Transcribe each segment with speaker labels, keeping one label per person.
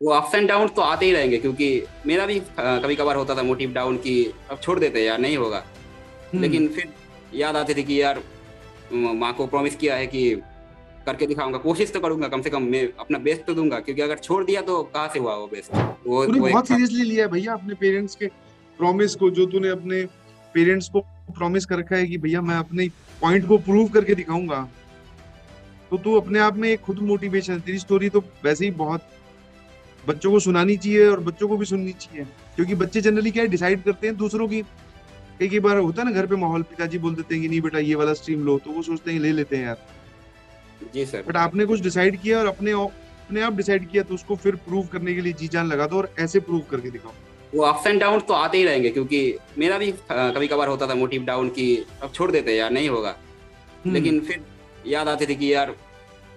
Speaker 1: वो ups and down तो आते ही रहेंगे, क्योंकि मेरा भी कभी कभार होता था मोटिव डाउन की अब छोड़ देते यार नहीं होगा।
Speaker 2: हम्म।
Speaker 1: लेकिन फिर याद आती थी कि यार माँ को प्रॉमिस किया है कि करके दिखाऊंगा, कोशिश तो करूंगा, कम से कम मैं अपना बेस्ट तो दूंगा, क्योंकि अगर छोड़ दिया तो कहाँ से हुआ वो बेस्ट।
Speaker 2: तूने
Speaker 1: वो एक
Speaker 2: बहुत
Speaker 1: था।
Speaker 2: सीरियसली लिया है भैया अपने पेरेंट्स के प्रॉमिस को, जो तूने अपने पेरेंट्स को प्रॉमिस कर रखा है कि भैया मैं अपने पॉइंट को प्रूव करके दिखाऊंगा। तो तू अपने आप में एक खुद मोटिवेशन है। तेरी स्टोरी तो वैसे ही बहुत बच्चों को सुनानी चाहिए और बच्चों को भी सुननी चाहिए, क्योंकि बच्चे जनरली क्या है, डिसाइड करते हैं दूसरों की। कई कई बार होता है ना घर पे माहौल, पिताजी बोल देते हैं कि नहीं बेटा ये वाला स्ट्रीम लो, तो वो सोचते हैं ले लेते हैं यार।
Speaker 1: जी सर।
Speaker 2: बट आपने कुछ डिसाइड किया और अपने आप डिसाइड किया, तो उसको फिर प्रूव करने के लिए जी जान लगा दो और ऐसे प्रूव करके दिखाओ।
Speaker 1: वो अप्स एंड डाउन तो आते ही रहेंगे, क्योंकि मेरा भी कभी कभार होता था मोटिव डाउन की अब छोड़ देते यार नहीं होगा।
Speaker 2: हम्म।
Speaker 1: लेकिन फिर याद आती थी कि यार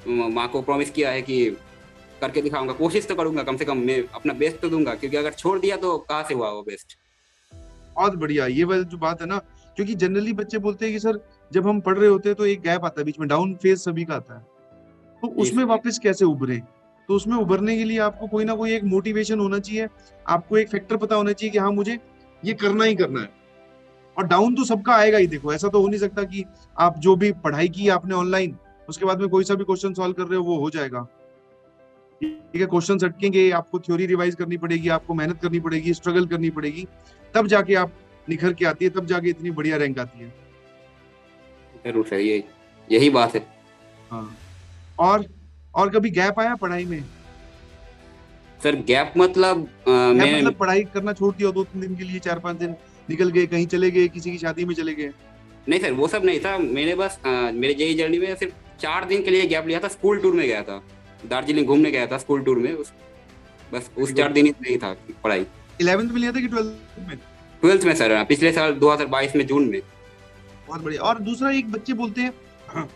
Speaker 1: माँ को प्रॉमिस किया है कि करके दिखाऊंगा, कोशिश तो करूंगा, कम से कम मैं अपना बेस्ट तो दूंगा, क्योंकि अगर छोड़ दिया तो कहाँ से हुआ वो बेस्ट।
Speaker 2: बहुत बढ़िया ये वाली जो बात है ना, क्योंकि जनरली बच्चे बोलते हैं कि सर जब हम पढ़ रहे होते हैं तो एक गैप आता है बीच में, डाउन फेज सभी का आता है, तो
Speaker 1: जी
Speaker 2: उसमें
Speaker 1: सर।
Speaker 2: वापस कैसे उभरे। तो उसमें उभरने के लिए आपको कोई ना कोई एक मोटिवेशन होना चाहिए। आपको एक फैक्टर पता होना चाहिए कि हाँ मुझे ये करना ही करना है। और डाउन तो सबका आएगा ही, देखो ऐसा तो हो नहीं सकता कि आप जो भी पढ़ाई की आपने ऑनलाइन, उसके बाद में कोई सा भी क्वेश्चन सॉल्व कर रहे हो वो हो जाएगा। ठीक है, क्वेश्चन अटकेंगे, आपको थ्योरी रिवाइज करनी पड़ेगी, आपको मेहनत करनी पड़ेगी, स्ट्रगल करनी पड़ेगी, तब जाके आप निखर के आती है, तब जाके इतनी बढ़िया रैंक आती है।
Speaker 1: जरूर सर, ये यही बात है।
Speaker 2: हाँ। और और कभी गैप आया पढ़ाई में?
Speaker 1: सर गैप मतलब
Speaker 2: गैप
Speaker 1: मैं
Speaker 2: मतलब पढ़ाई करना छोड़ दिया 2-3 दिन के लिए, 4-5 दिन निकल गए, कहीं चले गए, किसी की शादी में चले गए?
Speaker 1: नहीं सर वो सब नहीं था, मैंने बस मेरे जेई जर्नी में सिर्फ 4 दिन के लिए गैप लिया था, स्कूल टूर में गया था। दार्जिलिंग घूमने गया था स्कूल टूर में बस
Speaker 2: वेरी
Speaker 1: उस
Speaker 2: गुड।
Speaker 1: 4 दिन ही नहीं था पढ़ाई।
Speaker 2: 11th में लिया था कि 12th में?
Speaker 1: 12th में सर, पिछले साल 2022 में जून में।
Speaker 2: बहुत बढ़िया। और दूसरा, एक बच्चे बोलते हैं हाँ,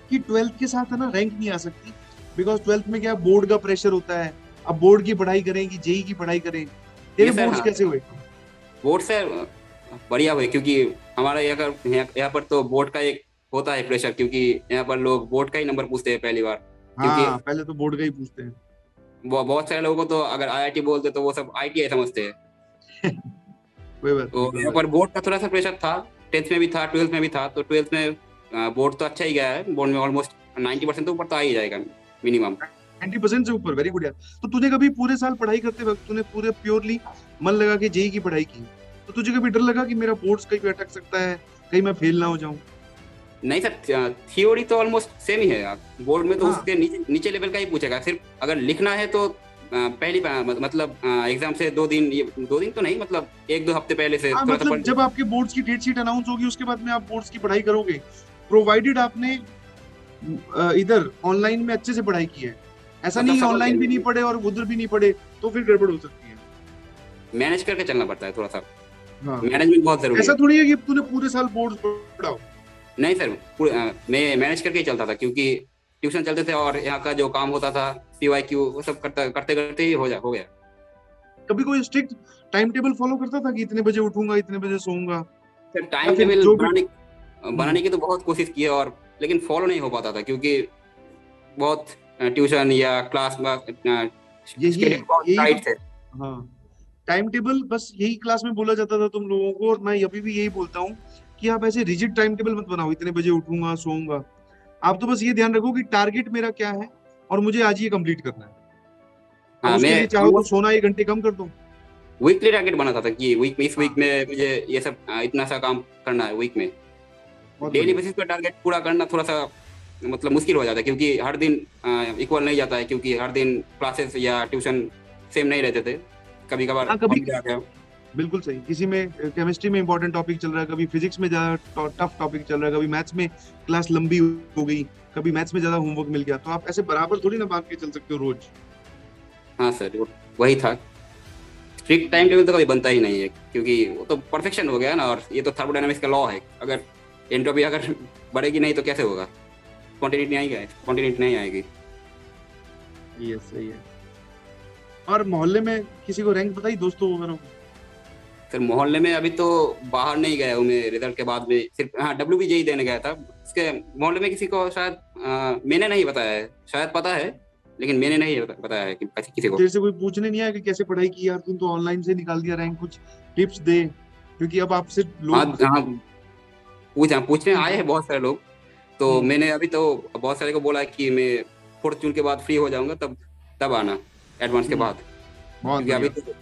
Speaker 2: कि 12th के साथ है ना रैंक नहीं आ सकती, बिकॉज 12th में क्या बोर्ड का प्रेशर होता है। अब बोर्ड की पढ़ाई करें कि जेई की पढ़ाई करें?
Speaker 1: ये
Speaker 2: तेरे
Speaker 1: सर
Speaker 2: बोर्ड्स
Speaker 1: हाँ,
Speaker 2: कैसे हुए?
Speaker 1: बोर्ड से बढ़िया हुए, क्योंकि हमारा यहाँ पर तो बोर्ड का एक होता है प्रेशर, क्योंकि यहाँ पर लोग बोर्ड का ही नंबर पूछते हैं पहली बार। क्योंकि
Speaker 2: हाँ, पहले तो बोर्ड का ही पूछते हैं।
Speaker 1: बहुत सारे लोगों को तो अगर आईआईटी बोलते तो वो सब आईटीआई समझते हैं।
Speaker 2: कोई बात
Speaker 1: तो
Speaker 2: नहीं, कोई
Speaker 1: यहाँ
Speaker 2: बात
Speaker 1: पर बोर्ड का थोड़ा सा प्रेशर था। 10th में भी था, 12th में भी था। तो 12th में बोर्ड तो अच्छा ही गया है, बोर्ड में ऑलमोस्ट 90% तो ऊपर तो आ ही जाएगा मिनिमम।
Speaker 2: नहीं। 90% से ऊपर, वेरी गुड यार। तो तूने कभी पूरे साल पढ़ाई करते वक्त तूने पूरे प्योरली मन लगा के जेई की पढ़ाई की, तो तुझे कभी डर लगा कि मेरा बोर्ड्स कहीं पे अटक सकता है, कहीं मैं फेल ना हो जाऊं?
Speaker 1: नहीं सर, थियोरी तो ऑलमोस्ट सेम ही है यार। बोर्ड में तो
Speaker 2: हाँ।
Speaker 1: उसके नीचे नीचे लेवल का ही पूछेगा, सिर्फ अगर लिखना है तो मतलब एग्जाम से 2 दिन, ये 2 दिन तो नहीं, मतलब 1-2 हफ्ते पहले से
Speaker 2: हाँ
Speaker 1: थोड़ा सा
Speaker 2: मतलब
Speaker 1: पढ़ लो।
Speaker 2: जब आपके बोर्ड्स की डेट शीट अनाउंस होगी उसके बाद में आप बोर्ड्स की पढ़ाई करोगे, प्रोवाइडेड आपने इधर ऑनलाइन में अच्छे से पढ़ाई की है। ऐसा
Speaker 1: मतलब
Speaker 2: नहीं
Speaker 1: समझ
Speaker 2: ऑनलाइन भी नहीं
Speaker 1: गए,
Speaker 2: पढ़े और उधर भी नहीं पढ़े, तो फिर गड़बड़ हो सकती है।
Speaker 1: मैनेज करके चलना पड़ता है थोड़ा सा।
Speaker 2: हाँ।
Speaker 1: मैनेजमेंट बहुत जरूरी
Speaker 2: ऐसा
Speaker 1: है।
Speaker 2: थोड़ी है कि तूने पूरे साल बोर्ड्स पढ़ा हो।
Speaker 1: नहीं सर, मैं मैनेज करके ही चलता था, क्योंकि ट्यूशन चलते थे और यहाँ का जो काम होता था पीवाईक्यू, वो सब करते करते करते ही हो गया।
Speaker 2: कभी कोई स्ट्रिक्ट टाइम टेबल फॉलो करता था कि इतने बजे उठूंगा, इतने बजे सोऊंगा,
Speaker 1: सर
Speaker 2: या
Speaker 1: टाइम
Speaker 2: फिर
Speaker 1: टेबल
Speaker 2: जो भी?
Speaker 1: बनाने की तो बहुत कोशिश की है, और लेकिन फॉलो नहीं हो पाता था, क्योंकि बहुत ट्यूशन या क्लास
Speaker 2: यही
Speaker 1: स्केड्यूल बहुत
Speaker 2: यही तो।
Speaker 1: टाइट थे।
Speaker 2: हाँ। टाइम टेबल बस यही क्लास में बोला जाता था तुम लोगों को, और मैं अभी भी यही बोलता हूँ कि आप ऐसे रिजिड टाइम टेबल मत बनाओ, इतने बजे उठूंगा सोऊंगा। आप तो बस ये ध्यान रखो कि टारगेट मेरा क्या है और मुझे आज ये कंप्लीट करना है। अब
Speaker 1: हाँ,
Speaker 2: उसके
Speaker 1: मैं
Speaker 2: लिए चाहो तो
Speaker 1: ऑलमोस्ट
Speaker 2: सोना 1 घंटे कम कर दो।
Speaker 1: वीकली टारगेट बनाता था कि इस वीक
Speaker 2: हाँ।
Speaker 1: में मुझे ये सब इतना सा काम करना है वीक में।
Speaker 2: बहुत
Speaker 1: डेली
Speaker 2: बढ़िया।
Speaker 1: बेसिस पे टारगेट पूरा करना थोड़ा सा मतलब मुश्किल हो जाता है, क्योंकि हर दिन इक्वल नहीं जाता है, क्योंकि हर दिन क्लासेस या ट्यूशन सेम नहीं रहते थे। कभी कभार
Speaker 2: हाँ कभी,
Speaker 1: हॉलीडे आ गया।
Speaker 2: बिल्कुल सही, किसी में केमिस्ट्री में इंपॉर्टेंट टॉपिक चल रहा है, कभी फिजिक्स में ज्यादा टफ टॉपिक चल रहा है, कभी मैथ्स में क्लास लंबी हो गई, कभी मैथ्स में ज्यादा होमवर्क मिल गया, तो आप ऐसे बराबर थोड़ी ना भाग के चल सकते हो रोज।
Speaker 1: हाँ सर, वही था। स्ट्रिक्ट टाइम टेबल तो कभी बनता ही नहीं है, क्योंकि वो तो परफेक्शन हो गया ना, और ये तो थर्मोडायनामिक्स का लॉ है। अगर एंट्रोपी अगर बढ़ेगी नहीं तो कैसे होगा, स्पॉन्टेनिटी नहीं आएगी, स्पॉन्टेनिटी नहीं आएगी।
Speaker 2: ये सही है। और मोहल्ले में किसी को रैंक बताई दोस्तों वगैरह को?
Speaker 1: फिर मोहल्ले में अभी तो बाहर नहीं गया हूँ मैं, रिजल्ट के बाद में सिर्फ हाँ WBJE देने गया था। उसके मोहल्ले में किसी को शायद मैंने नहीं बताया है, शायद पता है, लेकिन मैंने नहीं बताया है कि किसी को।
Speaker 2: तेरे से कोई पूछने नहीं आया कि कैसे पढ़ाई की यार, तुम तो ऑनलाइन से निकाल दिया रैंक, कुछ टिप्स दे, क्योंकि अब आपसे
Speaker 1: हाँ
Speaker 2: लोग।
Speaker 1: हाँ, पूछने आए हैं बहुत सारे लोग। तो
Speaker 2: हम्म,
Speaker 1: मैंने अभी तो बहुत सारे को बोला है कि मैं फोर्थ जून के बाद फ्री हो जाऊंगा, तब तब आना एडवांस के
Speaker 2: हम्म,
Speaker 1: बाद,
Speaker 2: बहुत
Speaker 1: क्योंकि
Speaker 2: बढ़िया।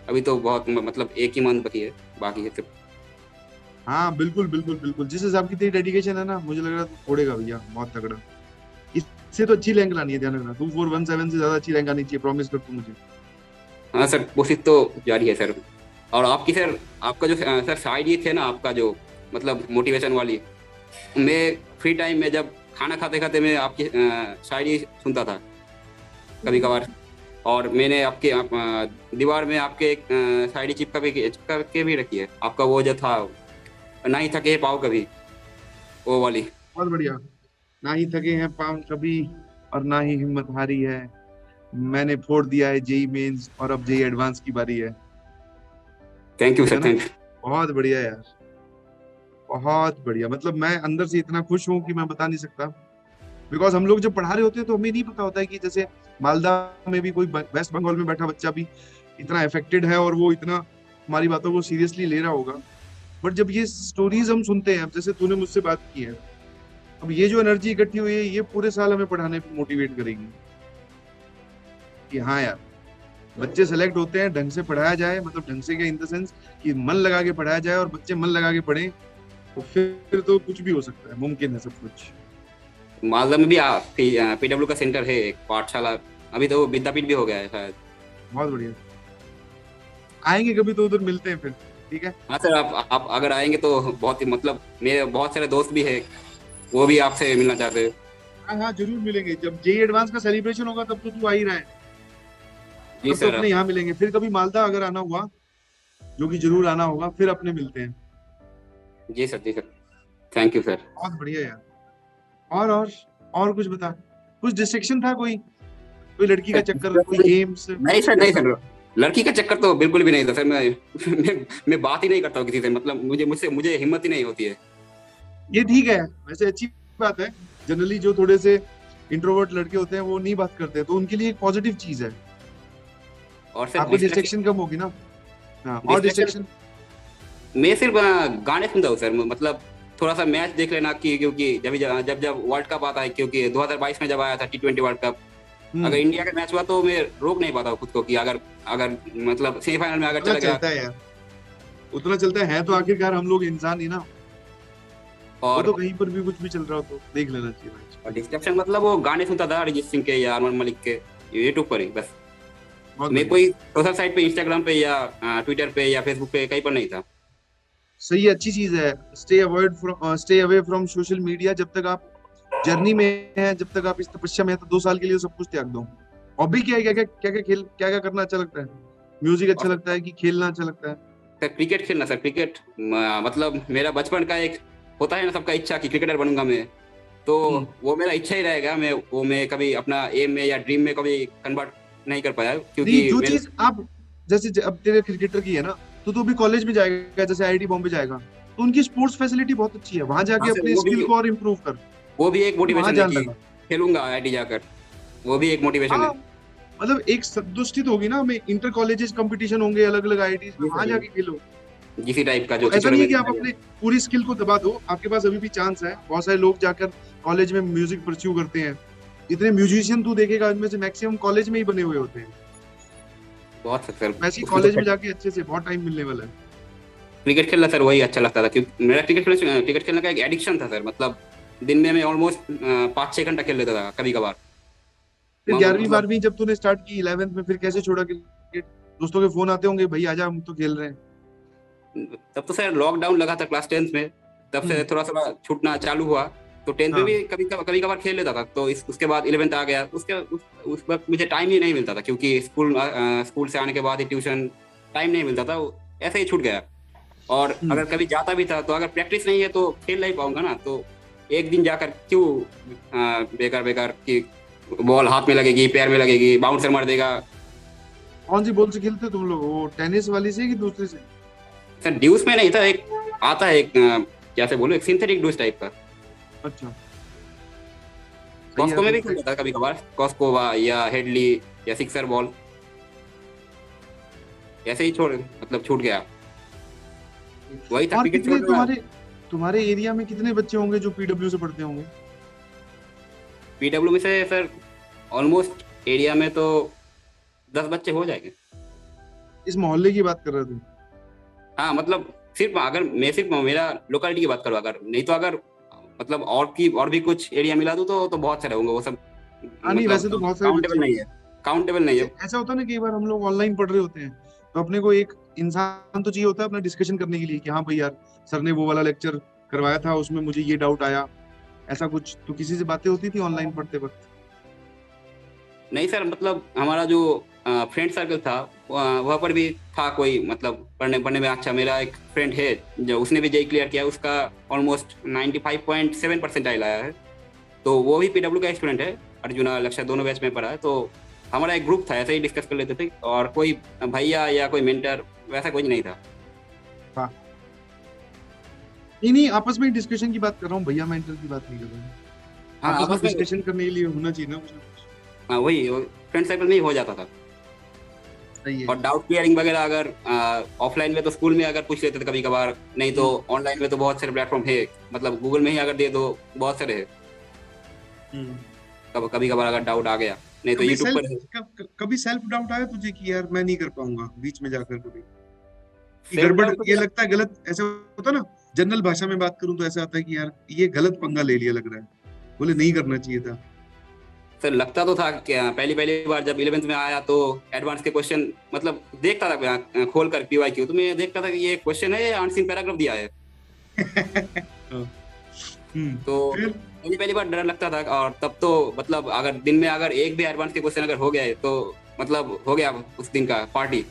Speaker 1: अभी तो बहुत मतलब एक ही मंथ बाकी है, बाकी है सिर्फ।
Speaker 2: हाँ बिल्कुल बिल्कुल बिल्कुल, जिस हिसाब की तेरी डेडिकेशन है ना, मुझे लग रहा है तू फोड़ेगा भैया बहुत तगड़ा। इससे तो अच्छी रैंक लानी है, ध्यान रखना, 2417 से ज्यादा अच्छी रैंक आनी चाहिए, प्रॉमिस कर तू मुझे।
Speaker 1: हाँ सर, कोशिश तो जारी है सर। और आपकी सर, आपका जो सर साइड ये थे ना आपका जो मतलब मोटिवेशन वाली, मैं फ्री टाइम में जब खाना खाते खाते मैं आपकी शायरी सुनता था कभी कभार। और मैंने आपके दीवार में आपके एक शायरी चिपका के भी रखी है, आपका वो जो था, ना ही थके पाओ कभी, वो वाली।
Speaker 2: बहुत बढ़िया। ना ही थके हैं पाँव कभी, और ना ही हिम्मत हारी है, मैंने फोड़ दिया है जेई मेंस, और अब जेई एडवांस की बारी है।
Speaker 1: थैंक यू
Speaker 2: ठीक है
Speaker 1: सर,
Speaker 2: ना?
Speaker 1: Thank you.
Speaker 2: बहुत बढ़िया यार, बहुत बढ़िया। मतलब मैं अंदर से इतना खुश हूँ कि मैं बता नहीं सकता। बिकॉज हम लोग जब पढ़ा रहे होते हैं तो हमें नहीं पता होता है कि जैसे मालदा में भी कोई वेस्ट बंगाल में बैठा बच्चा भी इतना अफेक्टेड है, और वो इतना हमारी बातों को सीरियसली ले रहा होगा। बट जब ये स्टोरीज हम सुनते हैं, अब जैसे तूने मुझसे बात की है, अब ये जो एनर्जी इकट्ठी हुई है, ये पूरे साल हमें पढ़ाने पे मोटिवेट करेगी कि हाँ यार, बच्चे सेलेक्ट होते हैं, ढंग से पढ़ाया जाए, मतलब ढंग से क्या, इन द सेंस कि मन लगा के पढ़ाया जाए, और बच्चे मन लगा के पढ़ें, तो फिर तो कुछ भी हो सकता है, मुमकिन है सब कुछ।
Speaker 1: मालदा में भी पीडब्ल्यू का सेंटर है, एक पाठशाला। अभी तो विद्यापीठ भी हो गया है शायद।
Speaker 2: बहुत बढ़िया, आएंगे कभी तो उधर मिलते हैं फिर। ठीक है।
Speaker 1: हाँ सर, आप अगर आएंगे तो बहुत ही मतलब, मेरे बहुत सारे दोस्त भी है, वो भी आपसे मिलना चाहते हैं।
Speaker 2: हाँ हाँ जरूर मिलेंगे, जब जेई एडवांस का सेलिब्रेशन होगा तब तो तू आ ही रहा है।
Speaker 1: जी
Speaker 2: तब तो
Speaker 1: सर।
Speaker 2: अपने यहाँ मिलेंगे, फिर कभी मालदा अगर आना हुआ, जो कि जरूर आना होगा, फिर अपने मिलते हैं।
Speaker 1: जी सर, जी सर, थैंक यू सर।
Speaker 2: बहुत बढ़िया यार। और कुछ बता, कुछ डिस्ट्रैक्शन था कोई, कोई लड़की का चक्कर, कोई गेम्स
Speaker 1: नहीं सर, नहीं
Speaker 2: ऐसा?
Speaker 1: सर, लड़की का चक्कर तो बिल्कुल भी नहीं था सर। मैं बात ही नहीं करता हूँ किसी से, मतलब मुझे हिम्मत ही नहीं होती है।
Speaker 2: ये ठीक है, वैसे अच्छी बात है। जनरली जो थोड़े से इंट्रोवर्ट लड़के होते हैं वो नहीं बात करते, तो उनके लिए एक पॉजिटिव चीज है।
Speaker 1: और सर
Speaker 2: आपको डिस्ट्रैक्शन कम होगी ना। हाँ, और
Speaker 1: डिस्ट्रैक्शन,
Speaker 2: डिस्ट्रैक्शन।
Speaker 1: मैं सिर्फ गाने सुनता हूँ सर, मतलब थोड़ा सा मैच देख लेना कि, क्योंकि जब जब वर्ल्ड कप आता है, क्योंकि 2022 में जब आया था T20 वर्ल्ड कप, अगर
Speaker 2: हम्म,
Speaker 1: इंडिया का मैच हुआ तो मैं रोक नहीं पाता हूँ खुद को कि अगर अगर मतलब सेमीफाइनल में अगर
Speaker 2: उतना
Speaker 1: चला गया।
Speaker 2: चलता है यार, उतना चलता है तो आखिरकार हम लोग इंसान ही ना। वो
Speaker 1: और
Speaker 2: तो कहीं पर भी कुछ भी चल रहा हो तो देख लेना चाहिए भाई।
Speaker 1: डिस्ट्रैक्शन मतलब वो गाने सुनता था अरिजीत सिंह के या अरमान मलिक के, यूट्यूब पर ही बस।
Speaker 2: बहुत
Speaker 1: मैं
Speaker 2: बढ़िया।
Speaker 1: कोई सोशल साइट पे, इंस्टाग्राम पे या ट्विटर पे या फेसबुक पे कहीं पर नहीं था।
Speaker 2: सही है, अच्छी चीज है। Stay away from social media, जब तक आप जर्नी में हैं, जब तक आप इस तपस्या में हैं, तो 2 साल के लिए सब कुछ त्याग दो। हॉबी क्या है, क्या क्या करना अच्छा लगता है? म्यूजिक अच्छा
Speaker 1: और
Speaker 2: लगता है कि खेलना अच्छा लगता है?
Speaker 1: सर क्रिकेट खेलना, सर क्रिकेट मतलब मेरा बचपन का एक होता है ना सबका इच्छा कि क्रिकेटर बनूंगा मैं, तो
Speaker 2: हम्म।
Speaker 1: वो मेरा इच्छा ही रहेगा। मैं कभी अपना एम में या ड्रीम में कभी कन्वर्ट नहीं कर पाया,
Speaker 2: नहीं,
Speaker 1: क्योंकि
Speaker 2: जो
Speaker 1: मेरे।
Speaker 2: चीज आप, जैसे अब तेरे क्रिकेटर की है ना, तो अभी कॉलेज में जाएगा, जैसे आईआईटी बॉम्बे जाएगा, तो उनकी स्पोर्ट्स फैसिलिटी बहुत अच्छी है, वहां
Speaker 1: हाँ
Speaker 2: जाके
Speaker 1: सर,
Speaker 2: अपनी स्किल को और इम्प्रूव कर।
Speaker 1: वो भी एक
Speaker 2: वहां
Speaker 1: मोटिवेशन है
Speaker 2: जान
Speaker 1: कि
Speaker 2: लगा।
Speaker 1: खेलूंगा आईआईटी जाकर, वो भी एक मोटिवेशन
Speaker 2: हाँ,
Speaker 1: है।
Speaker 2: मतलब एक संतुष्टि तो होगी ना हमें, इंटर कॉलेजेस कंपटीशन होंगे अलग अलग आईआईटीज में,
Speaker 1: जी
Speaker 2: वहां
Speaker 1: सर,
Speaker 2: जाके खेलो।
Speaker 1: जिसी टाइप का जो
Speaker 2: तो ऐसा
Speaker 1: चित्र
Speaker 2: नहीं है
Speaker 1: में
Speaker 2: कि आप
Speaker 1: दिखाया गया।
Speaker 2: अपने पूरी स्किल को दबा दो, आपके पास अभी भी चांस है। बहुत सारे लोग जाकर कॉलेज में म्यूजिक परस्यू करते हैं, इतने म्यूजिशियन तू देखेगा उनमें से मैक्सिमम कॉलेज में ही बने हुए होते हैं।
Speaker 1: बहुत सर,
Speaker 2: वैसे ही
Speaker 1: उसमें
Speaker 2: कॉलेज
Speaker 1: तो
Speaker 2: में जाके अच्छे से बहुत टाइम मिलने वाला है।
Speaker 1: क्रिकेट खेलना सर वही अच्छा लगता था, क्योंकि मेरा क्रिकेट खेलने का एक एडिक्शन था सर। मतलब दिन में मैं ऑलमोस्ट 5-6 घंटा खेल लेता था कभी कभार।
Speaker 2: फिर 11वीं
Speaker 1: मतलब
Speaker 2: 12वीं जब तूने स्टार्ट की, 11th में फिर कैसे छोड़ा क्रिकेट? दोस्तों के फोन आते होंगे, भाई आजा हम तो खेल रहे हैं।
Speaker 1: तब तो सर लॉकडाउन लगा था क्लास 10th में, तब से
Speaker 2: हम्म।
Speaker 1: थोड़ा थोड़ा छूटना चालू हुआ। तो 10th में
Speaker 2: हाँ।
Speaker 1: भी कभी कभार खेल लेता था, तो उसके बाद 11th आ गया। उस वक्त मुझे टाइम ही नहीं मिलता था, क्योंकि स्कूल से आने के बाद ही ट्यूशन, टाइम नहीं मिलता था, ऐसे ही छूट गया। और
Speaker 2: हम्म।
Speaker 1: अगर कभी जाता भी था तो अगर प्रैक्टिस नहीं है तो खेल नहीं पाऊंगा ना, तो एक दिन जाकर क्यों बेकार बेकार की बॉल हाथ में लगेगी, पैर में लगेगी, बाउंसर मार देगा।
Speaker 2: कौन सी बॉल से खेलते हो तुम लोग, वो टेनिस वाली से कि दूसरी से?
Speaker 1: सर ड्यूस में नहीं था, एक आता है एक क्या से बोलूं, एक सिंथेटिक ड्यूस टाइप का।
Speaker 2: अच्छा, सही है
Speaker 1: कॉस्को में भी
Speaker 2: तो
Speaker 1: खेल था कभी कभार, कॉस्कोवा या हेडली या सिक्सर बॉल, ऐसे ही छोड़ मतलब छूट गया। वही था
Speaker 2: और
Speaker 1: क्रिकेट छोड़
Speaker 2: कितने
Speaker 1: के।
Speaker 2: तुम्हारे तुम्हारे एरिया में कितने बच्चे होंगे जो पीडब्ल्यू से पढ़ते होंगे?
Speaker 1: पीडब्ल्यू में से सर ऑलमोस्ट एरिया में तो 10 बच्चे हो जाएंगे।
Speaker 2: इस मोहल्ले की बात कर रहे थे?
Speaker 1: हाँ मतलब सिर्फ अगर मैं सिर्फ मेरा लोकेलिटी की बात करूँ, अगर नहीं तो अगर मतलब और भी कुछ एरिया मिला दूँ तो बहुत सारे होंगे वो सब।
Speaker 2: हाँ नहीं,
Speaker 1: मतलब
Speaker 2: वैसे तो बहुत सारे बच्चे
Speaker 1: काउंटेबल नहीं
Speaker 2: होंगे।
Speaker 1: है, काउंटेबल नहीं
Speaker 2: ऐसे
Speaker 1: है।
Speaker 2: ऐसा होता है ना, कई बार हम लोग ऑनलाइन पढ़ रहे होते हैं तो अपने को एक इंसान तो चाहिए होता है अपना डिस्कशन करने के लिए कि हाँ भाई यार, सर ने वो वाला लेक्चर करवाया था, उसमें मुझे ये डाउट आया। ऐसा कुछ तो किसी से बातें होती थी ऑनलाइन पढ़ते वक्त?
Speaker 1: नहीं सर, मतलब हमारा जो फ्रेंड सर्कल था वहाँ पर भी था कोई, मतलब पढ़ने पढ़ने में अच्छा। मेरा एक फ्रेंड है जो उसने भी जेई क्लियर किया, उसका ऑलमोस्ट 95.7% आया है। तो वो भी पीडब्ल्यू का स्टूडेंट है, अर्जुना लक्ष्य दोनों बैच में पढ़ा है। तो हमारा एक ग्रुप था, ऐसे ही डिस्कस कर लेते थे, और कोई भैया या कोई मेंटर वैसा कुछ नहीं था।
Speaker 2: हाँ नहीं नहीं, आपस में डिस्कशन की बात कर रहा हूँ भैया, मेंटर की बात नहीं कर रहा हूँ।
Speaker 1: हाँ
Speaker 2: आपस में
Speaker 1: आपस में।
Speaker 2: डिस्कशन करने के लिए होना चाहिए ना कुछ ना कुछ।
Speaker 1: हाँ वही फ्रेंड सर्कल में ही हो जाता था।
Speaker 2: सही है।
Speaker 1: और डाउट क्लियरिंग वगैरह अगर ऑफलाइन में तो स्कूल में अगर पूछ लेते थे कभी कभार, नहीं तो ऑनलाइन में तो बहुत सारे प्लेटफॉर्म है, मतलब गूगल में ही अगर दे दो बहुत सारे है।
Speaker 2: हम्म।
Speaker 1: कभी कभार अगर डाउट आ गया, नहीं तो
Speaker 2: कभी
Speaker 1: यूट्यूब
Speaker 2: सेल्फ
Speaker 1: पर है।
Speaker 2: कभी सेल्फ डाउट आया तुझे कि यार मैं नहीं कर पाऊंगा बीच में जाकर कभी? कि
Speaker 1: सेल्फ
Speaker 2: गड़बड़,
Speaker 1: डाउट
Speaker 2: ये लगता है गलत, ऐसा होता ना, जनरल भाषा में बात करूं तो ऐसा आता है कि यार ये गलत पंगा ले लिया लग रहा है, बोले नहीं करना चाहिए था।
Speaker 1: सर लगता तो था कि पहली पहली बार जब 11th में आया तो एडवांस के क्वेश्चन मतलब देखता था खोल कर पीवाईक्यू, तो मैं देखता था कि ये क्वेश्चन है या आंसर पैराग्राफ दिया है। तो
Speaker 2: फिर
Speaker 1: पहली पहली बार डर लगता था। और तब तो मतलब अगर दिन में अगर एक भी एडवांस के क्वेश्चन अगर हो गया तो मतलब हो गया उस दिन का पार्टी,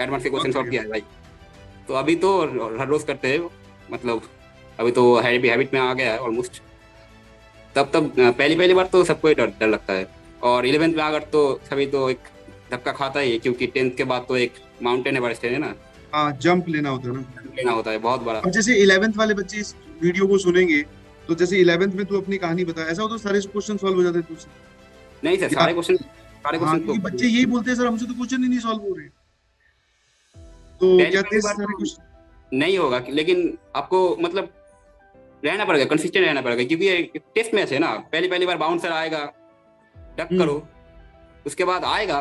Speaker 1: एडवांस के
Speaker 2: बहुत
Speaker 1: क्वेश्चन सॉल्व
Speaker 2: बढ़िया।
Speaker 1: किया है भाई। तो अभी तो हर रोज करते हैं, मतलब अभी तो हैबिट में आ गया है ऑलमोस्ट। तब पहली पहली बार तो सबको ही डर डर लगता है। और 11th में अगर तो सभी तो एक धक्का खाता ही है, क्योंकि 10th के बाद तो एक माउंटेन एवरेस्ट है ना,
Speaker 2: हाँ, जंप लेना होता है ना।
Speaker 1: लेना होता है बहुत बड़ा।
Speaker 2: अब जैसे 11th वाले बच्चे इस वीडियो को सुनेंगे, तो जैसे 11th में तू अपनी कहानी बता, ऐसा होता है सारे क्वेश्चन सॉल्व हो जाते हैं तुझसे?
Speaker 1: नहीं सर,
Speaker 2: या
Speaker 1: सारे
Speaker 2: हाँ,
Speaker 1: क्वेश्चन तो
Speaker 2: क्योंकि बच्चे यही बोलते हैं सर हमसे तो क्वेश्चन ही नहीं सॉल्व हो रहे, तो
Speaker 1: पहली
Speaker 2: क्या
Speaker 1: पहली
Speaker 2: तेरे
Speaker 1: बार
Speaker 2: सारे
Speaker 1: तो
Speaker 2: क्वेश्चन?
Speaker 1: नहीं होगा, लेकिन आपको मतलब रहना पड़ेगा, कंसिस्टेंट रहना पड़ेगा, क्योंकि ये टेस्ट मैच है ना। पहली पहली बार बाउंसर आएगा, डक
Speaker 2: हम्म।
Speaker 1: करो, उसके बाद आएगा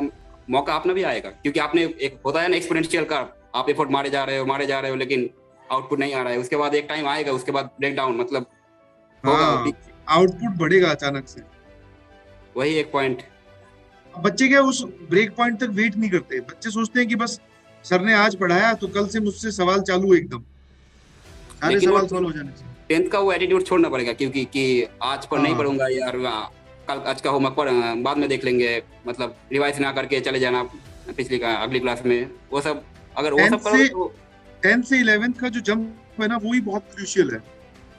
Speaker 1: मौका अपना भी आएगा, क्योंकि आपने एक होता है ना एक्सपोनेंशियल का, आप एफर्ट मारे जा रहे हो लेकिन आउटपुट नहीं आ रहा है, उसके बाद एक टाइम आएगा, उसके बाद ब्रेक डाउन मतलब होगा वो
Speaker 2: हाँ,
Speaker 1: peak।
Speaker 2: आउटपुट बढ़ेगा अचानक से।
Speaker 1: वही एक पॉइंट।
Speaker 2: अब बच्चे क्या उस ब्रेक पॉइंट तक वेट नहीं करते, बच्चे सोचते हैं कि बस सर ने आज पढ़ाया तो कल से मुझसे सवाल चालू, एकदम सारे
Speaker 1: लेकिन वो
Speaker 2: सवाल सॉल्व हो जाने चाहिए।
Speaker 1: 10th का वो एटीट्यूड छोड़ना पड़ेगा, क्योंकि कि आज पर नहीं
Speaker 2: हाँ,
Speaker 1: पढ़ूंगा यार, कल आज का होमवर्क पर बाद में देख लेंगे, मतलब रिवाइज ना करके चले जाना पिछली का अगली क्लास में, वो सब अगर वो
Speaker 2: टेंथ
Speaker 1: सब करोगे
Speaker 2: से
Speaker 1: तो।
Speaker 2: 11th का जो जंप है ना, वो ही बहुत क्रूशियल है।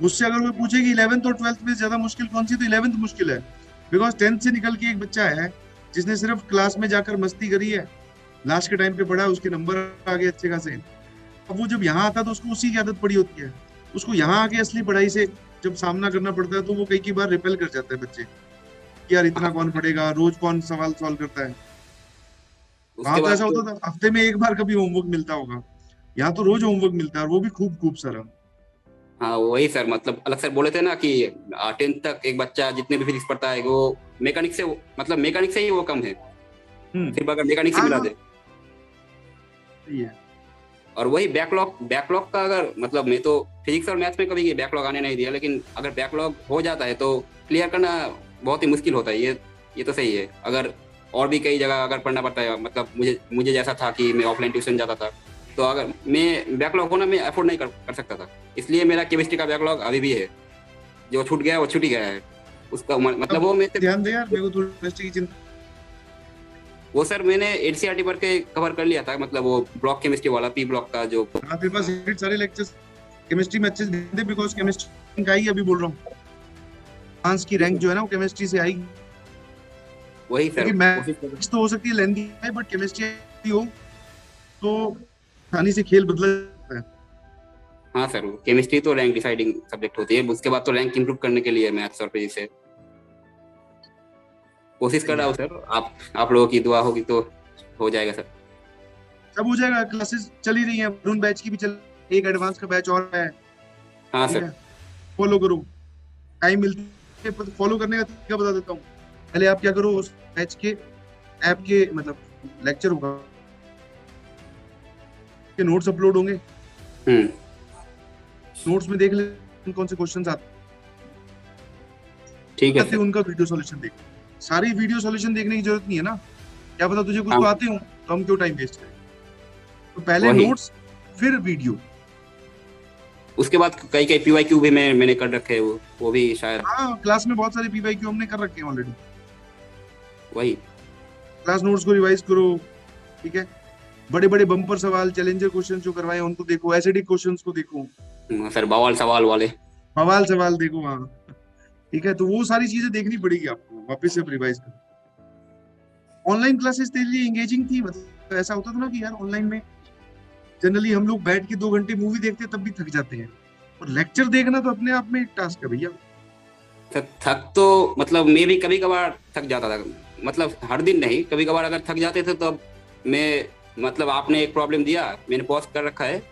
Speaker 2: मुझसे अगर वो पूछे कि 11th और 12th में ज्यादा मुश्किल कौन सी, तो 11th मुश्किल है। बिकॉज 10th से निकल के एक बच्चा है जिसने सिर्फ क्लास में जाकर मस्ती करी है, लास्ट के टाइम पे पढ़ा, उसके नंबर आ गए अच्छे खासे। अब वो जब यहाँ आता है तो उसको उसी की आदत पड़ी होती है, उसको यहाँ आके असली पढ़ाई से जब सामना करना पड़ता है तो वो कई बार रिपेल कर जाता है बच्चे कि यार इतना कौन पढ़ेगा, रोज कौन सवाल सॉल्व करता है। वहां
Speaker 1: उसके
Speaker 2: तो
Speaker 1: बाद
Speaker 2: ऐसा
Speaker 1: तो
Speaker 2: होता था हफ्ते में एक बार कभी होमवर्क मिलता होगा, यहाँ तो रोज होमवर्क मिलता है और वो भी खूब खूब सारा।
Speaker 1: हाँ वही सर, मतलब अलग सर बोले थे ना कि 10th तक एक बच्चा जितने भी फिजिक्स पढ़ता है वो मैकेनिक से, मतलब मैकेनिक से ही वो कम है, सिर्फ अगर मैकेनिक से
Speaker 2: हाँ
Speaker 1: मिला
Speaker 2: हाँ,
Speaker 1: दे।
Speaker 2: सही है।
Speaker 1: और वही बैकलॉग का अगर मतलब मैं तो फिजिक्स और मैथ्स में कभी बैकलॉग आने नहीं दिया, लेकिन अगर बैकलॉग हो जाता है तो क्लियर करना बहुत ही मुश्किल होता है। ये तो सही है। अगर और भी कई जगह अगर पढ़ना पड़ता है, मतलब मुझे जैसा था कि मैं ऑफलाइन ट्यूशन जाता था, तो अगर मैं बैकलॉग होना मैं अफोर्ड नहीं कर सकता था। इसलिए मेरा केमिस्ट्री का बैकलॉग अभी भी है, जो छूट गया वो छूट ही गया है। उसका मतलब
Speaker 2: अब
Speaker 1: वो मैं
Speaker 2: ध्यान दे यार, मेरे को थोड़ी इंडस्ट्री की चिंता।
Speaker 1: वो सर मैंने एनसीईआरटी पढ़ के कवर कर लिया था, मतलब वो ब्लॉक केमिस्ट्री वाला, पी ब्लॉक का जो।
Speaker 2: हाँ, तेरे पास ढेर सारे लेक्चर्स केमिस्ट्री में अच्छे से दे, बिकॉज केमिस्ट्री का ही अभी बोल रहा हूँ, फ्रांस की रैंक जो है ना वो केमिस्ट्री से आएगी।
Speaker 1: वही सर
Speaker 2: क्योंकि
Speaker 1: कोशिश कर।
Speaker 2: मैथ्स तो हो सकती है लेंदी है, बट केमिस्ट्री हो तो आसानी से खेल बदल जाता है।
Speaker 1: हाँ सर, केमिस्ट्री तो रैंक डिसाइडिंग सब्जेक्ट होती है, उसके बाद तो रैंक इंप्रूव करने के लिए मैथ्स और फिजिक्स है। कोशिश कर
Speaker 2: सही
Speaker 1: रहा
Speaker 2: है,
Speaker 1: हूँ सर, आप लोगों की दुआ होगी तो हो जाएगा सर।
Speaker 2: सब हो जाएगा। क्लासेस चल ही रही है, वरुण बैच की भी चल, एक एडवांस का बैच और है।
Speaker 1: हाँ
Speaker 2: ठीक
Speaker 1: सर।
Speaker 2: है, फॉलो करो, टाइम मिलती है। फॉलो करने का तरीका बता देता हूँ। पहले आप क्या करो, उस बैच के ऐप के मतलब लेक्चर होगा के नोट्स अपलोड होंगे,
Speaker 1: हम्म।
Speaker 2: नोट्स में देख ले कौन से क्वेश्चन
Speaker 1: ठीक है
Speaker 2: आते
Speaker 1: सर।
Speaker 2: हैं, उनका वीडियो सॉल्यूशन देख। सारी वीडियो सॉल्यूशन देखने की जरूरत नहीं है ना, क्या पता तुझे कुछ
Speaker 1: हाँ
Speaker 2: तो आते हो, तो हम क्यों टाइम वेस्ट करें। तो पहले
Speaker 1: वही,
Speaker 2: नोट्स, फिर वीडियो।
Speaker 1: उसके बाद कई कई PYQ भी मैंने कर रखे हैं, वो भी शायद।
Speaker 2: हाँ, क्लास में बहुत सारे पीवाईक्यू हमने कर रखे हैं ऑलरेडी।
Speaker 1: वही।
Speaker 2: क्लास नोट्स को रिवाइज करो। ठीक है, बड़े बड़े बम्पर सवाल, चैलेंजर क्वेश्चन जो करवाए हैं, उनको देखो, एसिडिक क्वेश्चंस को देखो,
Speaker 1: सर बवाल सवाल वाले।
Speaker 2: सवाल सवाल देखो। हाँ, ठीक है, तो वो सारी चीजें देखनी पड़ेगी आपको, वापस से रिवाइज करो। ऑनलाइन क्लासेस तेरे लिए एंगेजिंग थी, मतलब ऐसा होता था ना कि यार ऑनलाइन में जनरली हम लोग बैठ के 2 घंटे मूवी देखते हैं तब भी थक जाते हैं, और लेक्चर देखना तो अपने आप में एक टास्क है भैया।
Speaker 1: सर थक तो मतलब मैं भी कभी कभार थक जाता था, मतलब हर दिन नहीं, कभी कभार अगर थक जाते थे तो मैं, मतलब आपने एक प्रॉब्लम दिया, मैंने पॉज कर रखा है,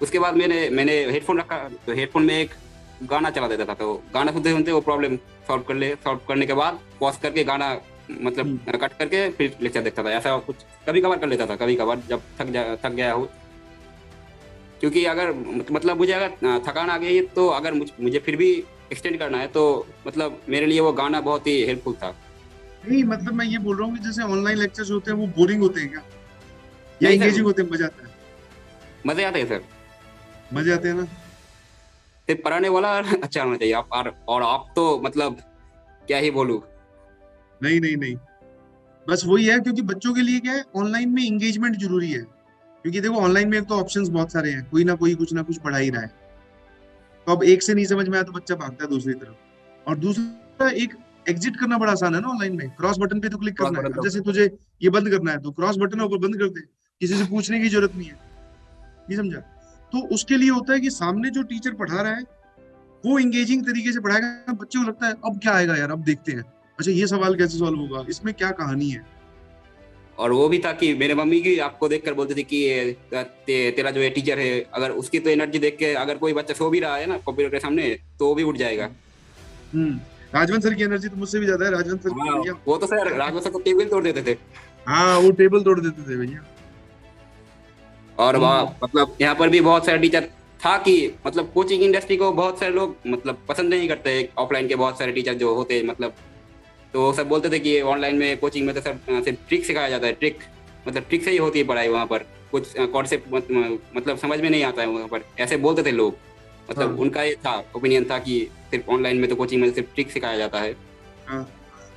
Speaker 1: उसके बाद मैंने मैंने हेडफोन रखा, तो हेडफोन में एक गाना चला देता था, तो गाना सुनते सुनते वो प्रॉब्लम सॉल्व करने के बाद पॉज करके गाना मतलब
Speaker 2: हम्म,
Speaker 1: कट करके फिर लेक्चर देखता था, ऐसा कुछ कभी कभार कर लेता था, कभी कभार जब थक गया हो। क्योंकि अगर मतलब मुझे अगर थकान आ गई है तो अगर मुझे फिर भी एक्सटेंड करना है तो मतलब मेरे लिए वो गाना बहुत ही हेल्पफुल था।
Speaker 2: नहीं मतलब मैं ये बोल रहा हूँ कि जैसे ऑनलाइन लेक्चर्स होते हैं वो बोरिंग होते हैं क्या, या
Speaker 1: नहीं सर,
Speaker 2: एंगेजिंग होते हैं, मजा आता है?
Speaker 1: मजे आते हैं सर।
Speaker 2: मजे आते हैं ना।
Speaker 1: सिर्फ पढ़ाने वाला अच्छा होना चाहिए, आप और आप तो मतलब क्या ही बोलूं।
Speaker 2: नहीं नहीं नहीं, बस वही है, क्योंकि बच्चों के लिए क्या है, ऑनलाइन में एंगेजमेंट जरूरी है। क्योंकि देखो ऑनलाइन में एक तो ऑप्शंस बहुत सारे हैं, कोई ना कोई कुछ ना कुछ पढ़ा ही रहा है। तो अब एक से नहीं समझ में आया तो बच्चा भागता है दूसरी तरफ। और दूसरा, एक एग्जिट करना बड़ा आसान है ना ऑनलाइन में, क्रॉस बटन पे तो क्लिक
Speaker 1: क्रॉस
Speaker 2: करना है।
Speaker 1: बटन
Speaker 2: अब
Speaker 1: तो
Speaker 2: जैसे तुझे ये बंद करना है तो क्रॉस बटन है ऊपर, बंद कर दे, किसी से पूछने की जरूरत नहीं है। नहीं समझा? तो उसके लिए होता है कि सामने जो टीचर पढ़ा रहा है वो इंगेजिंग तरीके से पढ़ाएगा, बच्चे को लगता है अब क्या आएगा यार, अब देखते हैं, अच्छा ये सवाल कैसे सॉल्व होगा, इसमें क्या कहानी है।
Speaker 1: और वो भी था कि मेरे मम्मी की आपको देखकर बोलती थी कि तेरा जो है टीचर है, अगर उसकी तो एनर्जी देख के अगर कोई बच्चा सो भी रहा है ना कंप्यूटर के सामने तो वो भी उठ जाएगा।
Speaker 2: हम्म, राजवंत सर की एनर्जी तो मुझसे भी ज्यादा है, राजवंत सर की
Speaker 1: हाँ,
Speaker 2: भैया।
Speaker 1: वो तो सर राघव सर को टेबल तोड़ देते थे।
Speaker 2: हाँ, वो टेबल तोड़ देते थे भैया।
Speaker 1: और वहाँ
Speaker 2: हम्म,
Speaker 1: मतलब यहाँ पर भी बहुत सारे टीचर था कि मतलब कोचिंग इंडस्ट्री को बहुत सारे लोग मतलब पसंद नहीं करते, ऑफलाइन के बहुत सारे टीचर जो होते हैं मतलब, तो वो सब बोलते थे कि ऑनलाइन में कोचिंग में तो सर सिर्फ ट्रिक सिखाया जाता है, ट्रिक मतलब ट्रिक से ही होती है पढ़ाई, वहाँ पर कुछ कॉन्सेप्ट मतलब समझ में नहीं आता है वहाँ पर, ऐसे बोलते थे लोग। मतलब
Speaker 2: हाँ
Speaker 1: उनका ये था ओपिनियन था कि सिर्फ ऑनलाइन में तो कोचिंग में सिर्फ ट्रिक सिखाया जाता है।
Speaker 2: हाँ,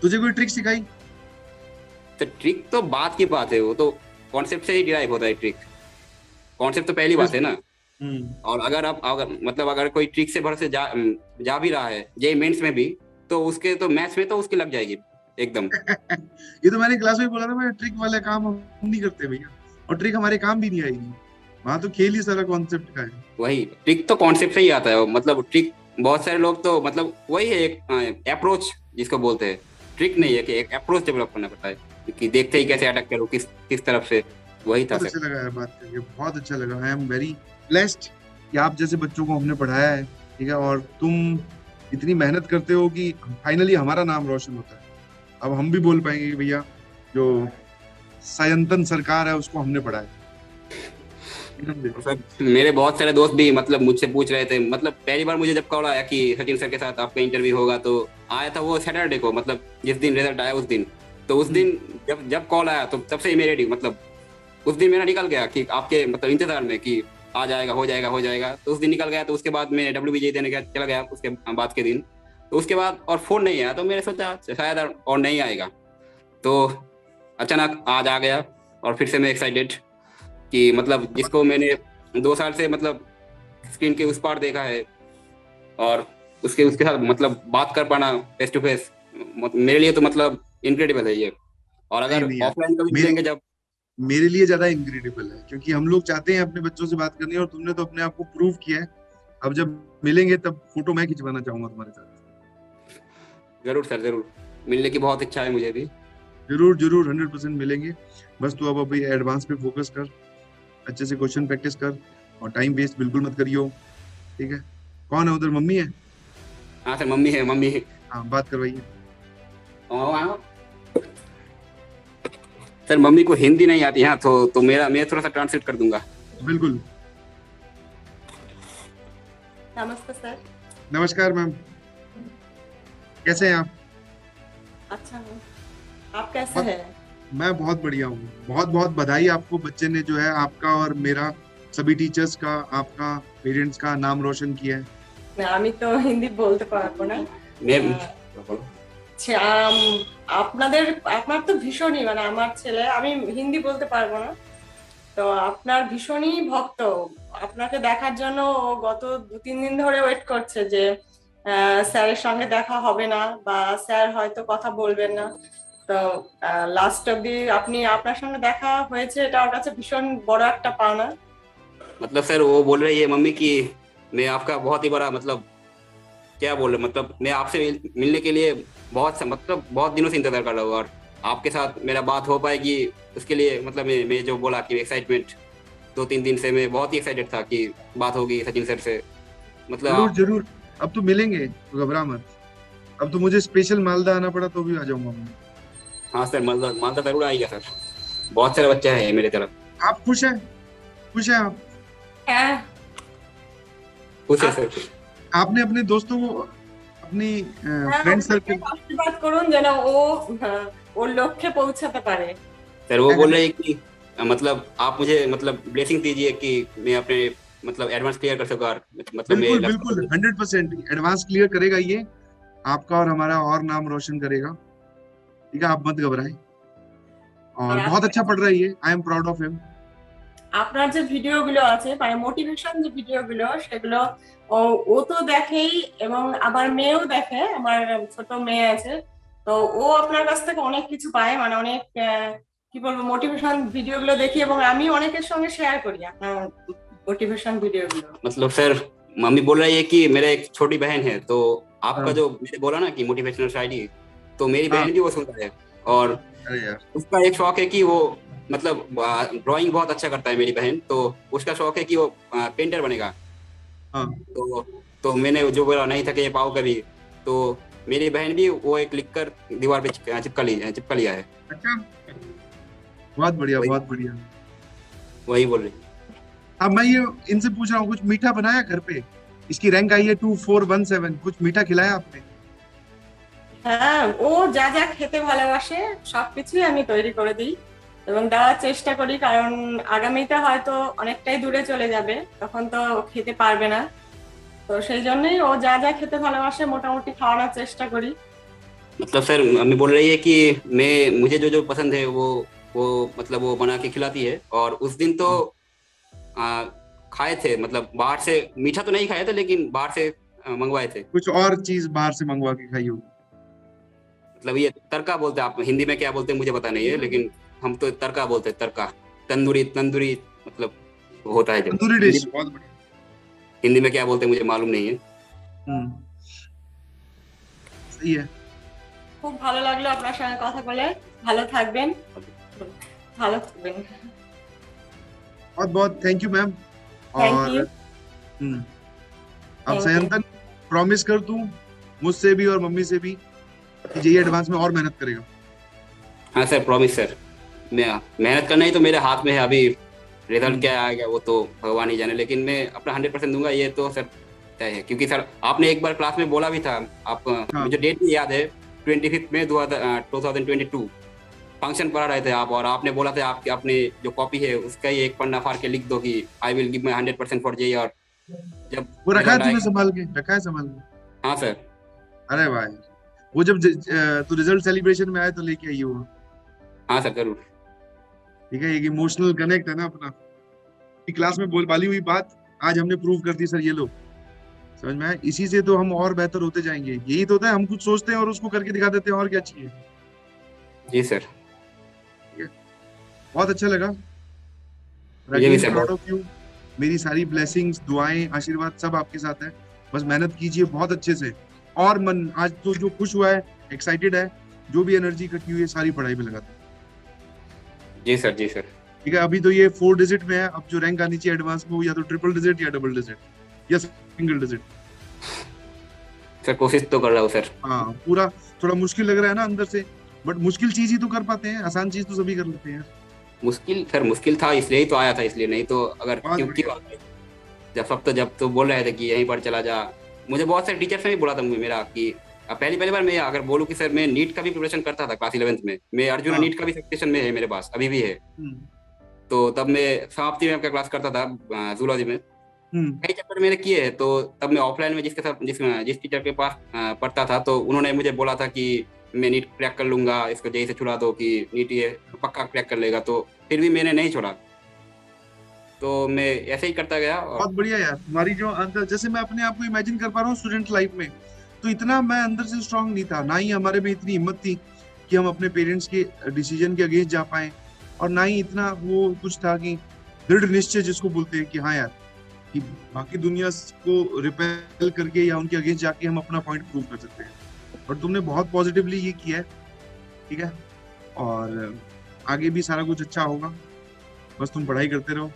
Speaker 2: तुझे कोई ट्रिक सिखाई?
Speaker 1: तो ट्रिक तो बात की बात है, वो तो कॉन्सेप्ट से ही डिराइव होता है ट्रिक, कॉन्सेप्ट तो पहली बात है ना।
Speaker 2: हम्म।
Speaker 1: और अगर आप अगर मतलब अगर कोई ट्रिक से भरोसे जा भी रहा है जे मेंस में भी, तो उसके तो मैथ्स में तो उसकी लग जाएगी एकदम।
Speaker 2: ये तो मैंने क्लास में बोला था, मैं ट्रिक वाले काम हम नहीं करते भैया, और ट्रिक हमारे काम भी नहीं आएगी। वहां तो खेल ही सारा कॉन्सेप्ट का है।
Speaker 1: वही ट्रिक तो कॉन्सेप्ट से ही आता है, मतलब ट्रिक बहुत सारे लोग तो मतलब वही है एक अप्रोच जिसको बोलते हैं, ट्रिक नहीं है कि एक अप्रोच डेवलप करना पड़ता है कि देखते ही कैसे अटैक करो किस किस तरफ से। वही था
Speaker 2: बहुत
Speaker 1: सर।
Speaker 2: अच्छा लगा यार बात करके, बहुत अच्छा लगा। आई एम वेरी ब्लेस्ड कि आप जैसे बच्चों को हमने पढ़ाया है। ठीक है, और तुम इतनी मेहनत करते हो कि फाइनली हमारा नाम रोशन होता है। अब हम भी बोल पाएंगे कि भैया जो सयंतन सरकार है उसको हमने पढ़ाया।
Speaker 1: तो सर मेरे बहुत सारे दोस्त भी मतलब मुझसे पूछ रहे थे, मतलब पहली बार मुझे जब कॉल आया कि सचिन सर के साथ आपका इंटरव्यू होगा, तो आया था वो सैटरडे को, मतलब जिस दिन रिजल्ट आया उस दिन, तो उस दिन जब जब कॉल आया तो तब से इमीडिएटली मतलब उस दिन मेरा निकल गया कि आपके मतलब इंतजार में कि आ जाएगा हो जाएगा हो जाएगा, तो उस दिन निकल गया। तो उसके बाद मैं WBJ देने का चला गया उसके बाद के दिन, तो उसके बाद और फोन नहीं आया, तो मैंने सोचा शायद और नहीं आएगा, तो अचानक आज आ गया। और फिर से मैं एक्साइटेड कि मतलब जिसको मैंने 2 साल से मतलब स्क्रीन के उस पार देखा है, और उसके उसके साथ मतलब बात कर पाना फेस टू फेस, मेरे लिए तो मतलब इनक्रेडिबल है ये। और
Speaker 2: नहीं
Speaker 1: अगर
Speaker 2: नहीं यार,
Speaker 1: ऑफलाइन कभी
Speaker 2: मेरे
Speaker 1: मिलेंगे जब।
Speaker 2: मेरे लिए ज्यादा इनक्रेडिबल है, क्योंकि हम लोग चाहते हैं अपने बच्चों से बात करनी, और तुमने तो अपने आप को प्रूव किया है। अब जब मिलेंगे तब फोटो मैं खिंचवाना चाहूंगा तुम्हारे साथ।
Speaker 1: जरूर सर जरूर, मिलने की बहुत इच्छा है मुझे भी।
Speaker 2: जरूर जरूर 100% मिलेंगे। बस तू अब अभी एडवांस पे फोकस कर, अच्छे से क्वेश्चन प्रैक्टिस कर, और टाइम वेस्ट बिल्कुल मत करियो। ठीक है? कौन है उधर, मम्मी है?
Speaker 1: हाँ सर, मम्मी है, मम्मी।
Speaker 2: हाँ, बात करवाइए।
Speaker 1: हाँ सर, मम्मी को हिंदी नहीं आती है, तो मैं थोड़ा सा ट्रांसलेट कर दूंगा।
Speaker 2: बिल्कुल।
Speaker 3: नमस्ते सर।
Speaker 2: नमस्कार मैम, कैसे हैं आप?
Speaker 3: अच्छा हूँ, आप कैसे
Speaker 2: बहुत,
Speaker 3: हैं?
Speaker 2: मैं बहुत बढ़िया हूँ। बहुत बहुत बधाई आपको, बच्चे ने जो है आपका और मेरा, सभी टीचर्स का, आपका, पेरेंट्स का नाम रोशन किया है।
Speaker 3: না, আমি তো হিন্দি বলতে পারবো না।
Speaker 1: मैं
Speaker 3: আচ্ছা, আপনাদের আপনার তো ভীষণই মানে আমার ছেলে, আমি হিন্দি বলতে পারবো না, তো আপনার ভীষণই ভক্ত। আপনাকে দেখার জন্য ও গত 2-3 দিন ধরে ওয়েট করছে যে স্যারের সঙ্গে দেখা হবে না বা স্যার হয়তো কথা বলবেন না। তো লাস্ট অব্দি আপনি আপনার সঙ্গে দেখা হয়েছে, এটা ওর কাছে भीषण বড় একটা পাওনা।
Speaker 1: मतलब सर, वो बोल रही है मम्मी कि मैं आपका बहुत ही बड़ा, मतलब क्या बोल रहे, मतलब मैं आपसे मिलने के लिए मतलब बहुत दिनों से इंतजार कर रहा हूँ, और आपके साथ मेरा बात हो पाएगी उसके लिए, मतलब मैं जो बोला कि एक्साइटमेंट, 2-3 दिन से मैं बहुत ही एक्साइटेड था कि बात होगी सचिन सर से। मतलब
Speaker 2: जरूर
Speaker 1: आप,
Speaker 2: जरूर, अब तो मिलेंगे, तो घबरा मत। अब तो मुझे स्पेशल मालदा आना पड़ा तो भी आ जाऊंगा मैं।
Speaker 1: हाँ सर, मालदा मालदा जरूर आएगा सर। बहुत सारे बच्चे हैं मेरी तरफ।
Speaker 2: आप खुश हैं? खुश हैं आप?
Speaker 3: হ্যাঁ,
Speaker 1: खुश है
Speaker 3: आप-
Speaker 1: सर।
Speaker 2: आपने अपने दोस्तों को, अपनी
Speaker 3: হ্যাঁ,
Speaker 2: फ्रेंड
Speaker 3: ওকে
Speaker 2: सर्कल,
Speaker 3: আশীর্বাদ করুন যেন ও ওর লক্ষ্যে পৌঁছাতে পারে।
Speaker 1: सर वो
Speaker 2: क्या
Speaker 1: बोल
Speaker 2: करें?
Speaker 1: रहे हैं कि मतलब आप मुझे, मतलब ब्लेसिंग दीजिए कि मैं अपने, मतलब एडवांस क्लियर कर सकूँ, और मतलब मैं
Speaker 2: बिल्कुल बिल्कुल, 100% एडवांस क्लियर करेगा ये, आपका और हमारा और नाम रोशन करेगा। ठीक है, आप मत घबराएं।
Speaker 3: আর
Speaker 2: और बहुत अच्छा पढ़ रहा है ये, I am proud of him.
Speaker 3: আপনার যে ভিডিওগুলো আছে মানে মোটিভেশন যে ভিডিওগুলো সেগুলো ও ও তো দেখেই, এবং আমার মেয়েও দেখে, আমার ছোট মেয়ে আছে, তো ও আপনার কাছ থেকে অনেক কিছু পায়, মানে অনেক কি বলবো মোটিভেশন ভিডিওগুলো দেখি, এবং আমি অনেকের সঙ্গে শেয়ার করি আপনার মোটিভেশন ভিডিওগুলো।
Speaker 1: मतलब सर, मम्मी बोल रही है कि मेरा एक छोटी बहन है, तो आपका
Speaker 2: हाँ
Speaker 1: जो मैंने बोला ना कि मोटिवेशनल शायरी, तो मेरी
Speaker 2: हाँ।
Speaker 1: बहन भी वो सुनता है, और
Speaker 2: अरे यार,
Speaker 1: उसका एक शौक है कि वो, मतलब ड्राइंग बहुत अच्छा करता है मेरी बहन, तो उसका शौक है कि वो पेंटर बनेगा।
Speaker 2: हाँ।
Speaker 1: तो मैंने जो बोला नहीं थके पाओ कभी, तो मेरी बहन भी वो एक लिखकर दीवार पे चिपका लिया है।
Speaker 2: अच्छा, बहुत बढ़िया
Speaker 1: वही
Speaker 2: बहुत बढ़िया।
Speaker 1: वही बोल रही।
Speaker 2: अब मैं ये इनसे पूछ रहा हूँ, कुछ मीठा बनाया घर पे? इसकी रैंक आई है 2417, कुछ मीठा खिलाया आपने?
Speaker 3: হ্যাঁ, ও যা যা খেতে ভালোবাসে সবকিছুই আমি তৈরি করে দিই এবং দেওয়ার চেষ্টা করি, কারণ আগামীতে হয়তো অনেকটাই দূরে চলে যাবে, তখন তো খেতে পারবে না, তো সেই জন্যই ও যা যা খেতে ভালোবাসে মোটামুটি খাওয়ানোর চেষ্টা করি।
Speaker 1: मतलब सर, मम्मी बोल रही है कि मुझे जो जो पसंद है वो मतलब वो बना के खिलाती है, और उस दिन तो खाए थे, मतलब बाहर से मीठा तो नहीं खाए थे, लेकिन बाहर से मंगवाए थे।
Speaker 2: कुछ और चीज बाहर से मंगवा के खाई होगी?
Speaker 1: मतलब ये तड़का बोलते हैं, आप हिंदी में क्या बोलते हैं मुझे पता नहीं है, लेकिन हम तो तड़का बोलते हैं, तड़का। तंदूरी तंदूरी मतलब होता है, जो
Speaker 2: तंदूरी डिश, बहुत बढ़िया।
Speaker 1: हिंदी में क्या बोलते हैं मुझे मालूम नहीं है।
Speaker 2: सही है।
Speaker 3: খুব ভালো লাগলো আপনার সঙ্গে কথা বলে। ভালো থাকবেন, ভালো থাকবেন।
Speaker 2: बहुत बहुत थैंक यू मैम।
Speaker 3: थैंक
Speaker 2: और
Speaker 3: यू।
Speaker 2: अब
Speaker 3: Thank you.
Speaker 2: सयंतन, प्रॉमिस कर तू मुझसे भी और मम्मी से भी कि जेईई एडवांस में और मेहनत करेगा।
Speaker 1: हाँ सर, प्रॉमिस सर। मैं मेहनत करना ही तो मेरे हाथ में है, अभी रिजल्ट क्या आएगा वो तो भगवान ही जाने, लेकिन मैं अपना 100% दूंगा, ये तो सर तय है। क्योंकि सर आपने एक बार क्लास में बोला भी था, आप मुझे डेट भी याद है, 25 मई 2022 फंक्शन पढ़ा रहे थे आप, और आपने बोला था आपकी अपने जो कॉपी है उसका ही एक पन्ना फाड़ के लिख दो कि I will give my 100% for JEE, और जब
Speaker 2: वो रखा है
Speaker 1: result
Speaker 2: तूने
Speaker 1: आएगा-
Speaker 2: संभाल के? रखा है संभाल के?
Speaker 1: हाँ सर।
Speaker 2: अरे भाई, वो जब तू रिजल्ट सेलिब्रेशन में आए तो लेके आई होगा।
Speaker 1: हाँ सर, जरूर।
Speaker 2: ठीक है, एक इमोशनल कनेक्ट है ना अपना। क्लास में बोल वाली हुई बात आज हमने प्रूव कर दी सर, ये लो, समझ में आया? इसी से तो हम और बेहतर होते जाएंगे। यही तो होता है, हम कुछ सोचते हैं और उसको करके दिखा देते हैं, और क्या चाहिए।
Speaker 1: जी सर।
Speaker 2: बहुत अच्छा लगा।
Speaker 1: मुझे भी सर
Speaker 2: प्राउड ऑफ यू। मेरी सारी ब्लेसिंग्स, दुआएं, आशीर्वाद सब आपके साथ है। बस मेहनत कीजिए बहुत अच्छे से। और मन आज तो जो खुश हुआ है, एक्साइटेड है, जो भी एनर्जी इकट्ठी हुई है सारी पढ़ाई पे लगाता हूँ।
Speaker 1: जी सर, जी सर।
Speaker 2: ठीक है, अभी तो ये 4 डिजिट में है, अब जो रैंक आनी चाहिए एडवांस में वो या तो ट्रिपल डिजिट या डबल डिजिट या सिंगल डिजिट।
Speaker 1: सर कोशिश तो कर रहा हूँ सर।
Speaker 2: हाँ पूरा, थोड़ा मुश्किल लग रहा है ना अंदर से, बट मुश्किल चीज ही तो कर पाते हैं, आसान चीज तो सभी कर लेते हैं।
Speaker 1: मुश्किल सर, मुश्किल था इसलिए ही तो आया था, इसलिए नहीं तो अगर
Speaker 2: बहुत
Speaker 1: क्योंकि
Speaker 2: बढ़िया।
Speaker 1: जब तो बोल रहे थे कि यहीं पर चला जा। मुझे बहुत सारे टीचर्स ने भी बोला था मेरा कि पहली पहली बार मैं अगर बोलूँ कि सर मैं नीट का भी प्रिपरेशन करता था क्लास 11th में, मैं अर्जुना
Speaker 2: हाँ।
Speaker 1: नीट का भी सर्टिफिकेशन में है मेरे पास, अभी भी है।
Speaker 2: हम्म।
Speaker 1: तो तब मैं समाप्ति में आपका क्लास करता था जूलॉजी में।
Speaker 2: हम्म।
Speaker 1: कई चैप्टर मैंने किए हैं, तो तब मैं ऑफलाइन में जिसके साथ जिस टीचर के पास पढ़ता था, तो उन्होंने मुझे बोला था कि मैं नीट क्रैक कर लूंगा, इसको जेई से छुड़ा दो कि नीट ये पक्का क्रैक कर लेगा। तो फिर भी मैंने नहीं छोड़ा, तो मैं ऐसे ही करता गया। और
Speaker 2: बहुत बढ़िया यार, तुम्हारी जो अंदर, जैसे मैं अपने आप को इमेजिन कर पा रहा हूँ स्टूडेंट लाइफ में, तो इतना मैं अंदर से स्ट्रांग नहीं था, ना ही हमारे में इतनी हिम्मत थी कि हम अपने पेरेंट्स के डिसीजन के अगेंस्ट जा पाए, और ना ही इतना वो कुछ था कि दृढ़ निश्चय जिसको बोलते हैं कि हाँ यार, कि बाकी दुनिया को रिपेल करके या उनके अगेंस्ट जाके हम अपना पॉइंट प्रूव कर सकते हैं। और तुमने बहुत पॉजिटिवली ये किया है, ठीक है, और आगे भी सारा कुछ अच्छा होगा, बस तुम पढ़ाई करते रहो,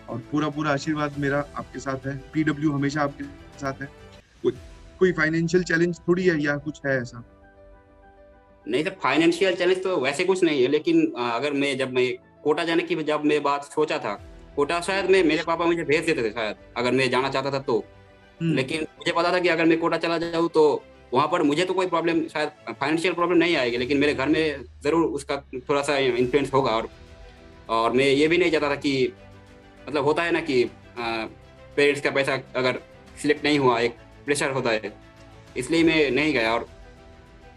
Speaker 2: और पूरा पूरा आशीर्वाद मेरा आपके साथ है, पीडब्ल्यू हमेशा आपके साथ है। कोई फाइनेंशियल चैलेंज थोड़ी है या कुछ है ऐसा?
Speaker 1: नहीं सर, फाइनेंशियल चैलेंज तो वैसे कुछ नहीं है, लेकिन अगर जब मैं कोटा जाने की जब मैं बात सोचा था, कोटा शायद मेरे पापा मुझे भेज देते थे शायद, अगर मैं जाना चाहता था तो। लेकिन मुझे पता था कि अगर मैं कोटा चला जाऊँ तो वहाँ पर मुझे तो कोई प्रॉब्लम, शायद फाइनेंशियल प्रॉब्लम नहीं आएगी, लेकिन मेरे घर में जरूर उसका थोड़ा सा इन्फ्लुएंस होगा। और मैं ये भी नहीं चाहता था कि, मतलब होता है ना कि पेरेंट्स का पैसा अगर सिलेक्ट नहीं हुआ, एक प्रेशर होता है, इसलिए मैं नहीं गया। और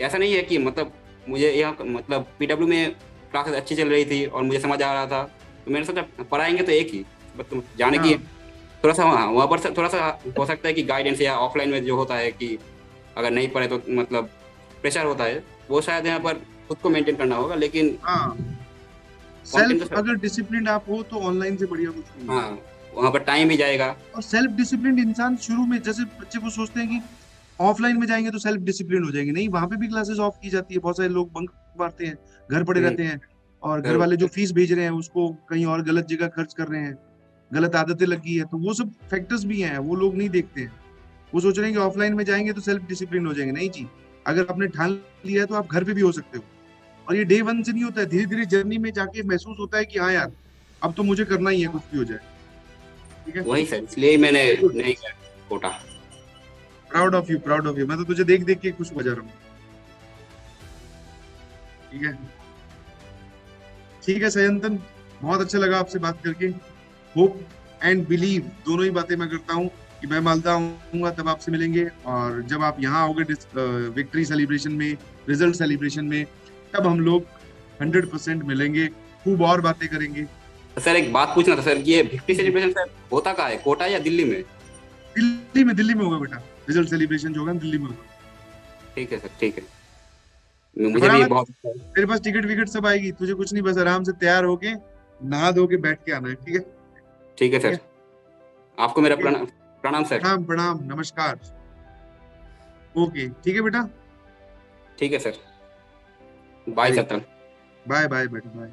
Speaker 1: ऐसा नहीं है कि मतलब मुझे यहाँ मतलब पीडब्ल्यू में क्लासेस अच्छी चल रही थी और मुझे समझ आ रहा था, तो मैंने सोचा पढ़ाएंगे तो एक ही, बस तुम जाने की थोड़ा सा वहाँ पर थोड़ा सा हो सकता है कि गाइडेंस या ऑफलाइन में जो होता है कि अगर नहीं पढ़े तो मतलब प्रेशर होता है, वो शायद यहाँ पर खुद को मेंटेन करना होगा। लेकिन
Speaker 2: सेल्फ अगर डिसिप्लिन आप हो तो ऑनलाइन से बढ़िया कुछ नहीं।
Speaker 1: हाँ, वहाँ पर टाइम भी जाएगा।
Speaker 2: और सेल्फ डिसिप्लिन इंसान शुरू में, जैसे बच्चे को सोचते हैं कि ऑफलाइन में जाएंगे तो सेल्फ डिसिप्लिन हो जाएंगे, नहीं, वहां पे भी क्लासेस ऑफ की जाती है, बहुत सारे लोग बंक मारते हैं, घर पड़े रहते हैं, और घर वाले जो फीस भेज रहे हैं उसको कहीं और गलत जगह खर्च कर रहे हैं, गलत आदतें लगी है, तो वो सब फैक्टर्स भी हैं, वो लोग नहीं देखते हैं। वो सोच रहे हैं कि ऑफलाइन में जाएंगे तो सेल्फ डिसिप्लिन हो जाएंगे, नहीं जी, अगर आपने ठान लिया है तो आप घर पे भी हो सकते हो। और ये डे वन से नहीं होता है, धीरे धीरे जर्नी में जाके महसूस होता है कि हाँ यार, अब तो मुझे करना ही है, कुछ भी हो जाए। ठीक है,
Speaker 1: वही सर, इसलिए मैंने नहीं किया Kota.
Speaker 2: Proud of you, proud of you, मैं तो तुझे देख देख के खुश हो जा रहा हूँ। ठीक है, ठीक है सयंतन, बहुत अच्छा लगा आपसे बात करके। होप एंड बिलीव दोनों ही बातें मैं करता हूँ कि मैं मालदा आऊंगा तब आपसे मिलेंगे, और जब आप यहाँ आओगे विक्ट्री सेलिब्रेशन में, रिजल्ट सेलिब्रेशन में, तब हम लोग 100% मिलेंगे, खूब और बातें करेंगे।
Speaker 1: सर एक बात पूछना था सर, ये विक्ट्री सेलिब्रेशन सर होता कहाँ है, कोटा या दिल्ली में?
Speaker 2: दिल्ली में होगा बेटा, रिजल्ट सेलिब्रेशन जो होगा दिल्ली में होगा।
Speaker 1: ठीक है सर, ठीक है, मुझे भी बहुत।
Speaker 2: मेरे पास टिकट विकेट सब आएगी, तुझे कुछ नहीं, बस आराम से तैयार होके नहा धो के बैठ के आना है। ठीक है,
Speaker 1: ठीक है सर, आपको मेरा प्रणाम सर।
Speaker 2: प्रणाम प्रणाम, नमस्कार। ओके, ठीक है बेटा,
Speaker 1: ठीक है sir, bye sir.
Speaker 2: Bye bye बेटा, बाय।